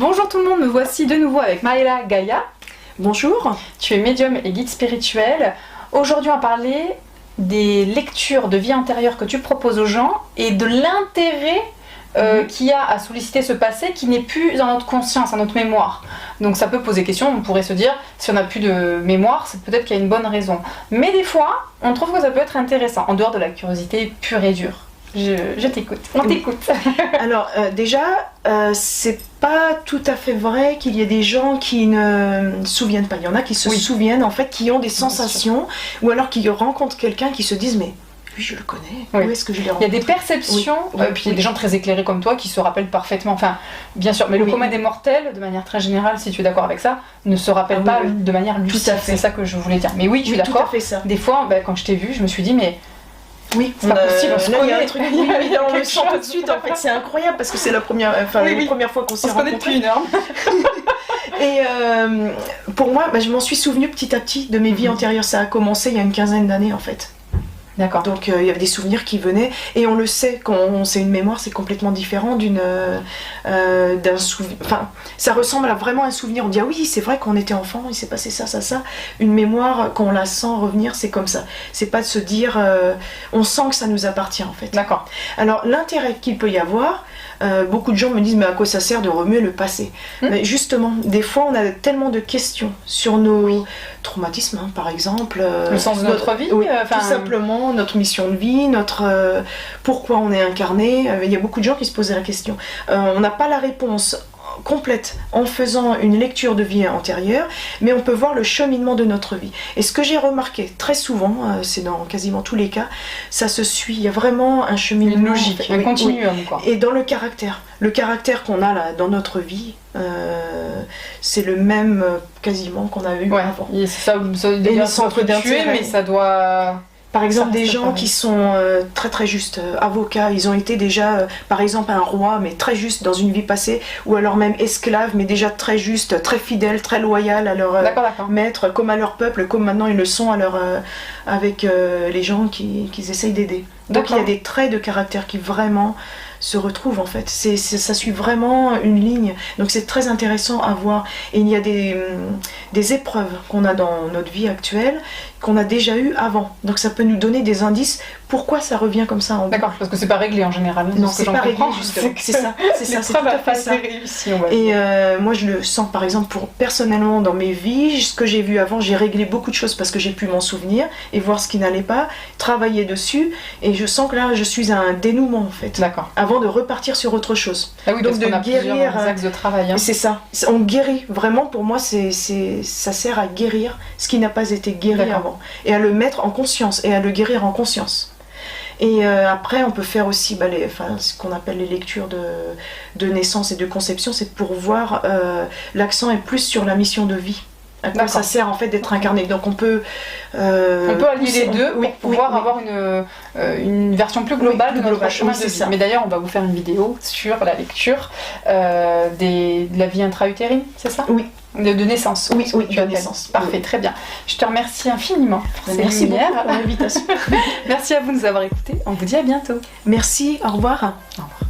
Bonjour tout le monde, me voici de nouveau avec Maëla Gaïa. Bonjour. Tu es médium et guide spirituel. Aujourd'hui on va parler des lectures de vie antérieure que tu proposes aux gens et de l'intérêt qu'il y a à solliciter ce passé qui n'est plus dans notre conscience, dans notre mémoire. Donc ça peut poser question, on pourrait se dire, si on n'a plus de mémoire, c'est peut-être qu'il y a une bonne raison. Mais des fois, on trouve que ça peut être intéressant, en dehors de la curiosité pure et dure. Je t'écoute, on t'écoute. Alors déjà, c'est pas tout à fait vrai qu'il y ait des gens qui ne se souviennent pas. Il y en a qui se souviennent, en fait, qui ont des sensations, ou alors qui rencontrent quelqu'un qui se disent mais lui je le connais, où est-ce que je l'ai rencontré? Il y a des perceptions, puis il y a des gens très éclairés comme toi qui se rappellent parfaitement, enfin bien sûr, mais le commun des mortels, de manière très générale, si tu es d'accord avec ça, ne se rappelle pas de manière lucide, c'est ça que je voulais dire. Mais oui, je suis d'accord, des fois, quand je t'ai vu, je me suis dit mais... Oui, c'est pas possible, on se connaît. Il y a un truc, on le sent tout de suite, en fait, c'est incroyable parce que c'est la première fois qu'on s'est rencontrés. On se connaît depuis une heure. Et pour moi, je m'en suis souvenue petit à petit de mes vies antérieures. Ça a commencé il y a une quinzaine d'années en fait. D'accord. Donc il y avait des souvenirs qui venaient et on le sait, quand on sait une mémoire, c'est complètement différent d'un souvenir. Enfin, ça ressemble à vraiment un souvenir. On dit ah oui, c'est vrai qu'on était enfant, il s'est passé ça, ça, ça. Une mémoire, quand on la sent revenir, c'est comme ça. C'est pas de se dire, on sent que ça nous appartient en fait. D'accord. Alors l'intérêt qu'il peut y avoir, beaucoup de gens me disent mais à quoi ça sert de remuer le passé? Mais justement, des fois on a tellement de questions sur nos traumatismes, par exemple. Le sens de notre vie, tout simplement, notre mission de vie, notre pourquoi on est incarné. Il y a beaucoup de gens qui se posent la question. On n'a pas la réponse complète en faisant une lecture de vie antérieure, mais on peut voir le cheminement de notre vie. Et ce que j'ai remarqué très souvent, c'est dans quasiment tous les cas, ça se suit, il y a vraiment un cheminement, une logique, un continuum, quoi. Et dans le caractère qu'on a là dans notre vie, c'est le même quasiment qu'on a eu avant. Et ça d'ailleurs s'entretuer, mais ça doit... Par exemple, des gens qui sont très très justes, avocats, ils ont été déjà, par exemple, un roi, mais très juste dans une vie passée, ou alors même esclaves, mais déjà très justes, très fidèles, très loyaux à leur maître, comme à leur peuple, comme maintenant ils le sont avec les gens qu'ils essayent d'aider. Donc il y a des traits de caractère qui vraiment se retrouvent en fait. Ça suit vraiment une ligne. Donc c'est très intéressant à voir. Et il y a des épreuves qu'on a dans notre vie actuelle, qu'on a déjà eues avant. Donc ça peut nous donner des indices pourquoi ça revient comme ça en bas. D'accord, parce que c'est pas réglé en général. Non, c'est pas réglé, justement. C'est ça, c'est tout à fait ça. Réussi, et moi je le sens par exemple personnellement dans mes vies, ce que j'ai vu avant, j'ai réglé beaucoup de choses parce que j'ai pu m'en souvenir et voir ce qui n'allait pas, travailler dessus, et je sens que là je suis à un dénouement en fait. D'accord. Avant de repartir sur autre chose. Ah oui, donc de guérir axes de travail. C'est ça. On guérit vraiment. Pour moi, ça sert à guérir ce qui n'a pas été guéri avant, et à le mettre en conscience et à le guérir en conscience. Et après, on peut faire aussi ce qu'on appelle les lectures de naissance et de conception. C'est pour voir l'accent est plus sur la mission de vie. À quoi ça sert en fait d'être incarné. Donc on peut allier les deux pour pouvoir avoir une version plus globale de notre chemin de vie. Mais d'ailleurs on va vous faire une vidéo sur la lecture de la vie intra-utérine, c'est ça? Oui. De naissance. Oui, de naissance. Parfait, très bien. Je te remercie infiniment pour ces lumières. Merci pour l'invitation. Merci à vous de nous avoir écoutés. On vous dit à bientôt. Merci, au revoir. Au revoir.